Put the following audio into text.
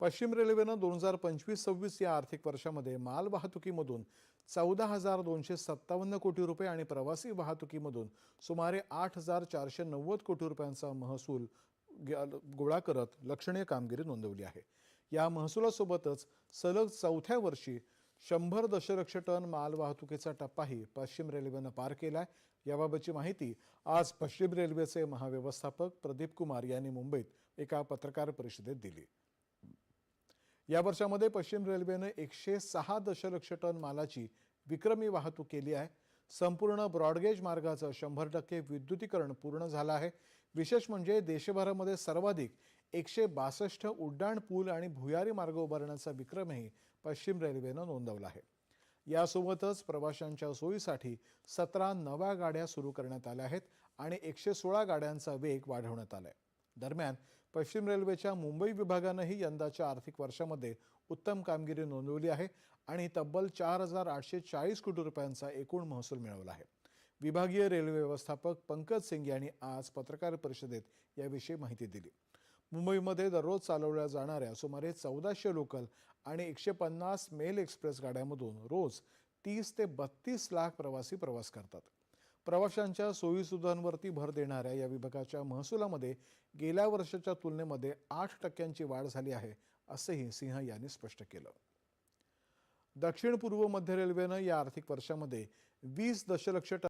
पश्चिम रेल्वेनं 2025-26 या आर्थिक वर्षामध्ये माल वाहतुकीमधून 14,257 कोटी रुपये आणि प्रवासी वाहतुकीमधून सुमारे 8,490 कोटी रुपयांचा महसूल गोळा करत लक्षणीय कामगिरी नोंदवली आहे। या महसुलासोबतच सलग चौथ्या वर्षी 100 दशलक्ष टन माल वाहतुकीचा टप्पाही पश्चिम रेल्वेनं पार केलाय। याबाबतची माहिती आज पश्चिम रेल्वेचे महाव्यवस्थापक प्रदीप कुमार यांनी मुंबईत एका पत्रकार परिषदेत दिली। या वर्षामध्ये पश्चिम रेल्वेने 106 दशलक्ष टन मालाची विक्रमी वाहतूक केली आहे। संपूर्ण ब्रॉडगेज मार्गाचं 100% विद्युतीकरण पूर्ण झालं आहे। विशेष म्हणजे देशभरामध्ये सर्वाधिक 162 उड्डाण पूल आणि भुयारी मार्ग उभारण्याचा विक्रमही पश्चिम रेल्वेनं नोंदवला आहे। यासोबतच प्रवाशांच्या सोयीसाठी 17 नव्या गाड्या सुरू करण्यात आल्या आहेत आणि 116 गाड्यांचा वेग वाढवण्यात आलाय। दरम्यान पश्चिम रेल्वेच्या मुंबई विभागानेही यंदाच्या आर्थिक वर्षामध्ये उत्तम कामगिरी नोंदवली आहे आणि तब्बल 4,840 कोटी रुपयांचा एकूण महसूल मिळवला आहे। विभागीय रेल्वे व्यवस्थापक पंकज सिंग यांनी आज पत्रकार परिषदेत याविषयी माहिती दिली। मुंबईमध्ये दररोज चालवल्या जाणाऱ्या सुमारे 1400 लोकल आणि 150 मेल एक्सप्रेस गाड्यांमधून रोज 30 ते 32 लाख प्रवासी प्रवास करतात। प्रवाशांच्या सोयीसुविधांवरती भर देणाऱ्या या विभागाच्या महसुलामध्ये गेल्या वर्षाच्या तुलनेमध्ये 8% वाढ झाली आहे, असंही सिंह यांनी स्पष्ट केलं। दक्षिण पूर्व मध्य रेल्वेनं या आर्थिक वर्षामध्ये 20 दशलक्ष